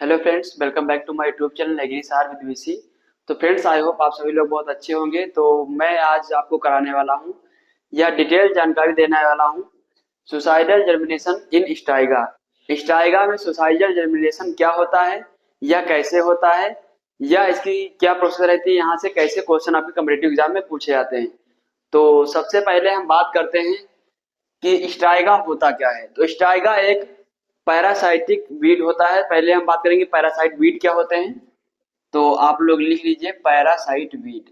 Hello friends, welcome back to my YouTube channel agri sir with VC. तो friends, I hope आप सभी लोग बहुत अच्छे होंगे। तो मैं आज आपको कराने वाला हूँ या डिटेल जानकारी देने वाला हूँ सुसाइडल जर्मिनेशन इन स्टाइगा। स्टाइगा में सुसाइडल जर्मिनेशन क्या होता है या कैसे होता है या इसकी क्या प्रोसेस रहती है, यहाँ से कैसे क्वेश्चन आपके कॉम्पिटिटिव एग्जाम में पूछे जाते हैं। तो सबसे पहले हम बात करते हैं कि स्टाइगा होता क्या है। तो स्टाइगा एक पैरासाइटिक वीड होता है। पहले हम बात करेंगे पैरासाइट वीड क्या होते हैं। तो आप लोग लिख लीजिए पैरासाइट वीड।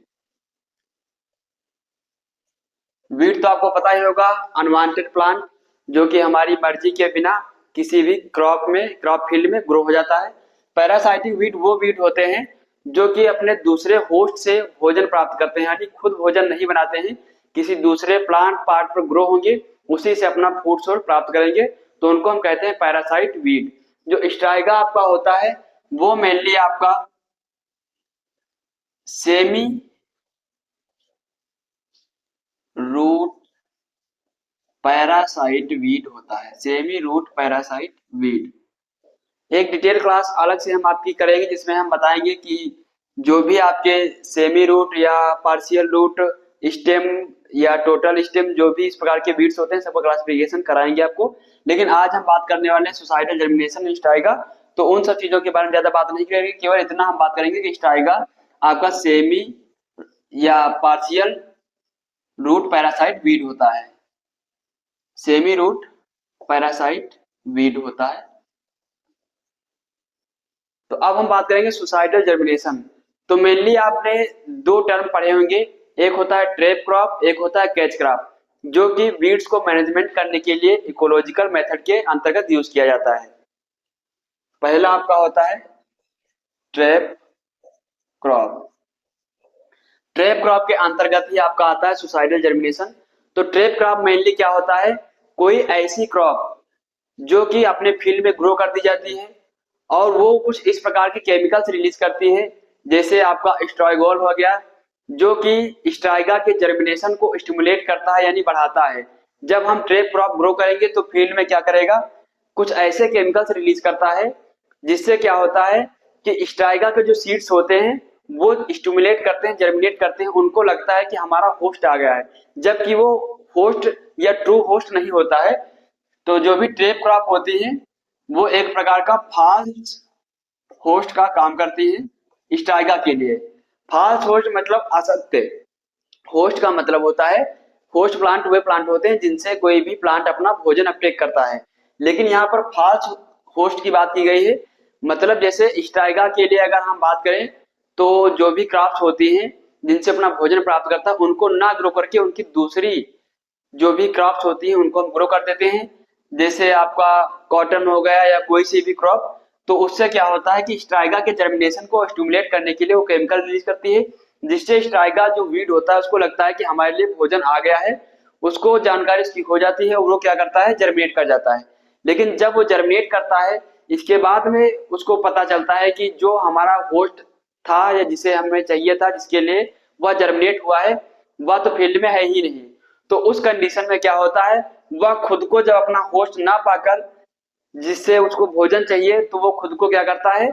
वीड तो आपको पता ही होगा, अनवांटेड प्लांट जो कि हमारी मर्जी के बिना किसी भी क्रॉप फील्ड में ग्रो हो जाता है। पैरासाइटिक वीड वो वीड होते हैं जो कि अपने दूसरे होस्ट से भोजन प्राप्त करते हैं, यानी खुद भोजन नहीं बनाते हैं, किसी दूसरे प्लांट पार्ट पर ग्रो होंगे, उसी से अपना फूड सोर्स प्राप्त करेंगे, तो उनको हम कहते हैं पैरासाइट वीड। जो स्ट्राइगा आपका होता है वो मेनली आपका सेमी रूट पैरासाइट वीड होता है। सेमी रूट पैरासाइट वीड एक डिटेल क्लास अलग से हम आपकी करेंगे, जिसमें हम बताएंगे कि जो भी आपके सेमी रूट या पार्शियल रूट स्टेम या टोटल स्टेम जो भी इस प्रकार के बीट्स होते हैं सबका क्लासिफिकेशन कराएंगे आपको। लेकिन आज हम बात करने वाले हैं सुसाइडल जर्मिनेशन स्टाइगा। तो उन सब चीजों के बारे में ज्यादा बात नहीं करेंगे, केवल इतना हम बात करेंगे कि स्टाइगा आपका सेमी या पार्शियल रूट पैरासाइट वीड होता है। सेमी रूट पैरासाइट वीड होता है। तो अब हम बात करेंगे सुसाइडल जर्मिनेशन। तो मेनली आपने दो टर्म पढ़े होंगे, एक होता है ट्रैप क्रॉप, एक होता है कैच क्रॉप, जो कि वीड्स को मैनेजमेंट करने के लिए इकोलॉजिकल मेथड के अंतर्गत यूज किया जाता है। पहला आपका होता है ट्रैप क्रॉप। ट्रैप क्रॉप के अंतर्गत ही आपका आता है सुसाइडल जर्मिनेशन। तो ट्रैप क्रॉप मेनली क्या होता है, कोई ऐसी क्रॉप जो कि अपने फील्ड में ग्रो कर दी जाती है और वो कुछ इस प्रकार के केमिकल्स रिलीज करती है, जैसे आपका स्ट्राइगोल हो गया, जो कि स्ट्राइगा के जर्मिनेशन को स्टिमुलेट करता है यानी बढ़ाता है। जब हम ट्रैप क्रॉप ग्रो करेंगे तो फील्ड में क्या करेगा, कुछ ऐसे केमिकल्स रिलीज करता है जिससे क्या होता है कि स्ट्राइगा के जो सीड्स होते हैं वो स्टिमुलेट करते हैं, जर्मिनेट करते हैं, उनको लगता है कि हमारा होस्ट आ गया है, जबकि वो होस्ट या ट्रू होस्ट नहीं होता है। तो जो भी ट्रैप क्रॉप होती है वो एक प्रकार का फॉल्स होस्ट का काम करती है स्टाइगा के लिए। फॉल्स होस्ट मतलब असत्य, होस्ट का मतलब होता है, होस्ट प्लांट वे प्लांट होते हैं जिनसे कोई भी प्लांट अपना भोजन अपटेक करता है, लेकिन यहाँ पर फॉल्स होस्ट की बात की गई है। मतलब जैसे स्टाइगा के लिए अगर हम बात करें तो जो भी क्रॉप्स होती हैं जिनसे अपना भोजन प्राप्त करता है उनको ना ग्रो करके उनकी दूसरी जो भी क्रॉप्स होती हैं उनको हम ग्रो कर देते हैं, जैसे आपका कॉटन हो गया या कोई सी भी क्रॉप। तो उससे क्या होता है कि स्ट्राइगा के जर्मिनेशन को स्टिमुलेट करने के लिए वो केमिकल रिलीज करती है, जिससे स्ट्राइगा जो वीड होता है उसको लगता है कि हमारे लिए भोजन आ गया है, उसको जानकारी इसकी हो जाती है और वो क्या करता है, जर्मिनेट कर जाता है। लेकिन जब वो जर्मिनेट करता है इसके बाद में उसको पता चलता है कि जो हमारा होस्ट था या जिसे हमें चाहिए था जिसके लिए वह जर्मिनेट हुआ है वह तो फील्ड में है ही नहीं। तो उस कंडीशन में क्या होता है, वह खुद को जब अपना होस्ट ना पाकर जिससे उसको भोजन चाहिए तो वो खुद को क्या करता है,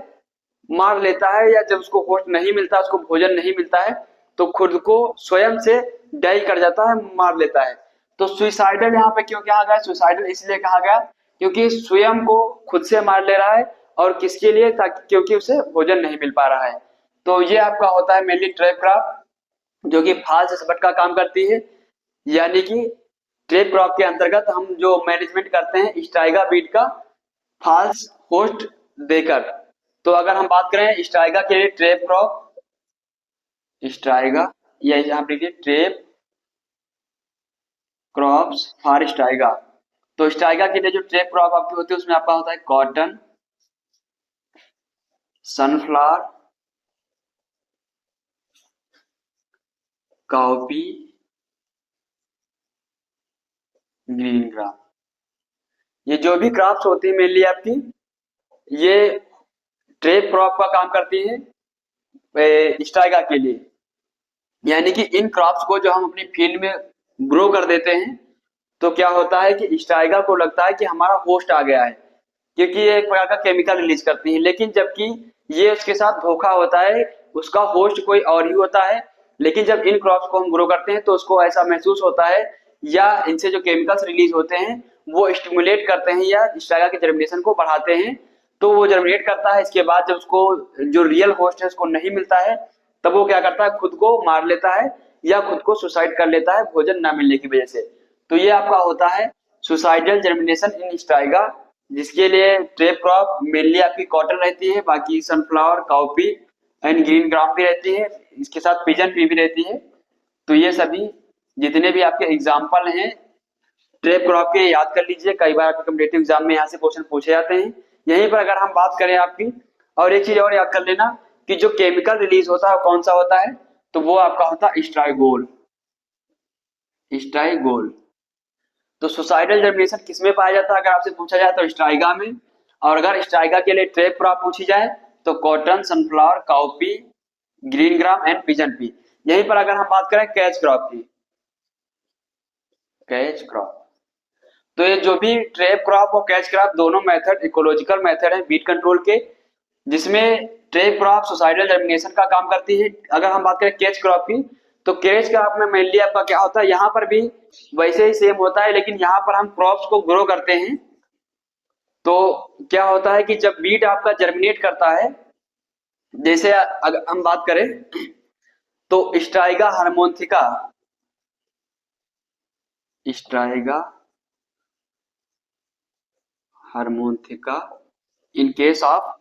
मार लेता है, या जब उसको होस्ट नहीं मिलता, उसको भोजन नहीं मिलता है तो खुद को स्वयं से डाई कर जाता है, मार लेता है। तो सुसाइडल यहाँ पे क्यों कहा गया, सुसाइडल इसलिए कहा गया क्योंकि स्वयं को खुद से मार ले रहा है और किसके लिए, ताकि क्योंकि उसे भोजन नहीं मिल पा रहा है। तो ये आपका होता है मेनली ट्रैप क्रॉप जो कि फाल्स सपट का काम करती है, यानी कि ट्रैप क्रॉप के अंतर्गत हम जो मैनेजमेंट करते हैं स्ट्राइगा बीट का फाल्स होस्ट देकर। तो अगर हम बात करें स्ट्राइगा के लिए ट्रैप क्रॉप, स्ट्राइगा या यहाँ पे देखिए ट्रैप क्रॉप्स फॉर स्ट्राइगा। तो स्ट्राइगा के लिए जो ट्रैप क्रॉप आपकी होती है उसमें आपका होता है cotton, sunflower, coffee, green gram. ये जो भी क्रॉप्स होती है मेनली आपकी ये ट्रैप क्रॉप का काम करती है स्ट्राइगा के लिए, यानी कि इन क्रॉप्स को जो हम अपनी फील्ड में ग्रो कर देते हैं तो क्या होता है कि स्ट्राइगा को लगता है कि हमारा होस्ट आ गया है, क्योंकि ये एक प्रकार का केमिकल रिलीज करती है, लेकिन जबकि ये उसके साथ धोखा होता है, उसका होस्ट कोई और ही होता है। लेकिन जब इन क्रॉप्स को हम ग्रो करते हैं तो उसको ऐसा महसूस होता है, या इनसे जो केमिकल्स रिलीज होते हैं वो स्टिमुलेट करते हैं या स्ट्राइगा की जर्मिनेशन को बढ़ाते हैं। तो वो जर्मिनेट करता है, इसके बाद जब उसको जो रियल होस्ट है उसको नहीं मिलता है, तब वो क्या करता है, खुद को मार लेता है या खुद को सुसाइड कर लेता है भोजन ना मिलने की वजह से। तो ये आपका होता है सुसाइडल जर्मिनेशन इन स्ट्राइगा, जिसके लिए ट्रैप क्रॉप मेनली आपकी कॉटन रहती है, बाकी sunflower, cowpea and green gram भी रहती है, इसके साथ पिजन पी भी रहती है। तो ये सभी जितने भी आपके एग्जाम्पल हैं ट्रैप क्रॉप के, याद कर लीजिए, कई बार आपके कॉम्पिटिटिव एग्जाम में यहाँ से क्वेश्चन पूछे जाते हैं। यहीं पर अगर हम बात करें आपकी, और एक चीज और याद कर लेना कि जो केमिकल रिलीज होता है कौन सा होता है, तो वो आपका होता है स्ट्राइगोल। स्ट्राइगोल। तो सुसाइडल जर्मिनेशन किसमें पाया जाता है अगर आपसे पूछा जाए तो स्ट्राइगा में, और अगर स्ट्राइगा के लिए ट्रैप क्रॉप पूछी जाए तो cotton, sunflower, cowpea, green gram and pigeon P. यहीं पर अगर हम बात करें कैच क्रॉप की, कैच क्रॉप, तो ये जो भी ट्रैप क्रॉप और कैच क्रॉप दोनों मेथड इकोलॉजिकल मेथड है वीट कंट्रोल के, जिसमें ट्रैप क्रॉप सुसाइडल जर्मिनेशन का काम करती है। अगर हम बात करें कैच क्रॉप की, तो कैच क्रॉप में मेनली आपका क्या होता है, यहाँ पर भी वैसे ही सेम होता है, लेकिन यहाँ पर हम क्रॉप्स को ग्रो करते हैं। तो क्या होता है कि जब वीट आपका जर्मिनेट करता है, जैसे अगर हम बात करें तो Striga hermonthica, Striga hermonthica in case of,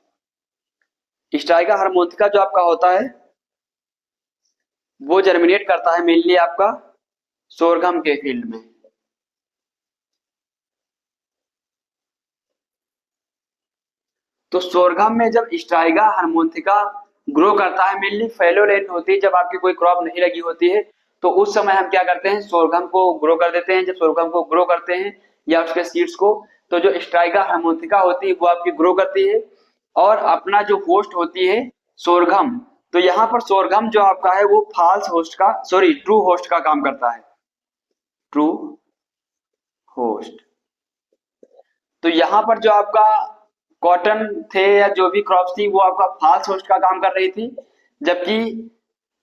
Striga hermonthica जो आपका होता है वो जर्मिनेट करता है मेनली आपका सोरगम के फील्ड में। तो सोरगम में जब स्ट्राइगा हार्मोन्थिका ग्रो करता है, मेनली फैलो लैंड होती है, जब आपकी कोई क्रॉप नहीं लगी होती है तो उस समय हम क्या करते हैं, सोरगम को ग्रो कर देते हैं। जब सोरगम को ग्रो करते हैं या उसके सीड्स को, तो जो स्ट्राइगा हार्मोन्थिका होती है वो आपकी ग्रो करती है और अपना जो होस्ट होती है सोरगम। तो यहाँ पर सोरगम जो आपका है वो फाल्स होस्ट का, सॉरी ट्रू होस्ट का काम करता है, ट्रू होस्ट। तो यहाँ पर जो आपका कॉटन थे या जो भी क्रॉप्स थी वो आपका फाल्स होस्ट का काम कर रही थी, जबकि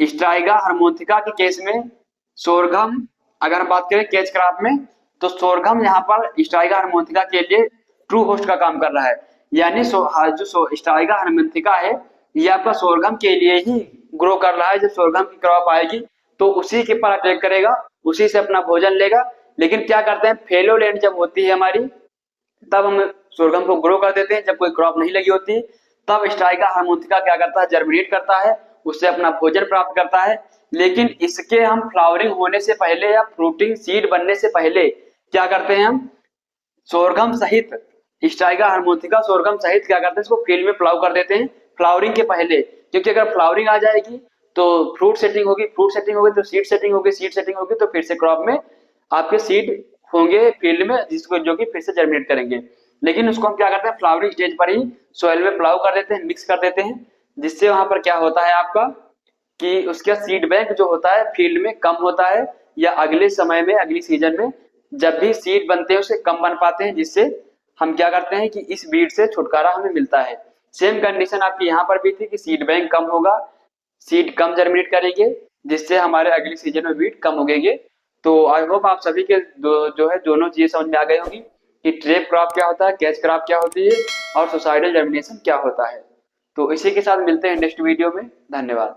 स्ट्राइगा हार्मोन्थिका के केस में सोरगम, अगर हम बात करें कैच क्रॉप में, तो सोरगम यहाँ पर स्ट्राइगा हार्मोन्थिका के लिए ट्रू होस्ट का काम कर रहा है। यानी जो स्ट्राइगा हार्मोन्थिका है ये आपका सोरगम के लिए ही ग्रो कर रहा है। जब सोरगम की क्रॉप आएगी तो उसी के पर अटैक करेगा, उसी से अपना भोजन लेगा। लेकिन क्या करते हैं, फेलो लैंड जब होती है हमारी, तब हम सोरगम को ग्रो कर देते हैं। जब कोई क्रॉप नहीं लगी होती तब स्ट्राइगा हार्मोन्थिका क्या करता है, जर्मिनेट करता है, उससे अपना भोजन प्राप्त करता है। लेकिन इसके हम फ्लावरिंग होने से पहले या फ्रूटिंग सीड बनने से पहले क्या करते हैं, हम सोरगम सहित, स्ट्राइगा हार्मोन्थिका सोरगम सहित क्या करते हैं, इसको फील्ड में प्लाउ कर देते हैं फ्लावरिंग के पहले। क्योंकि अगर फ्लावरिंग आ जाएगी तो फ्रूट सेटिंग होगी, फ्रूट सेटिंग होगी तो सीड सेटिंग होगी, सीड सेटिंग होगी तो फिर से क्रॉप में आपके सीड होंगे फील्ड में, जिसको जो कि फिर से जर्मिनेट करेंगे। लेकिन उसको हम क्या करते हैं, फ्लावरिंग स्टेज पर ही सोयल में प्लाउ कर देते हैं, मिक्स कर देते हैं, जिससे वहां पर क्या होता है आपका कि उसका सीड बैंक जो होता है फील्ड में कम होता है, या अगले समय में अगली सीजन में जब भी सीड बनते हैं उसे कम बन पाते हैं, जिससे हम क्या करते हैं कि इस बीड से छुटकारा हमें मिलता है। सेम कंडीशन आपकी यहाँ पर भी थी कि सीड बैंक कम होगा, सीड कम जर्मिनेट करेंगे, जिससे हमारे अगली सीजन में बीट कम उगेंगे। तो आई होप आप सभी के जो है दोनों चीजें समझ में आ गई होंगी कि ट्रैप क्रॉप क्या होता है, कैच क्रॉप क्या होती है और सुसाइडल जर्मिनेशन क्या होता है। तो इसी के साथ मिलते हैं नेक्स्ट वीडियो में। धन्यवाद।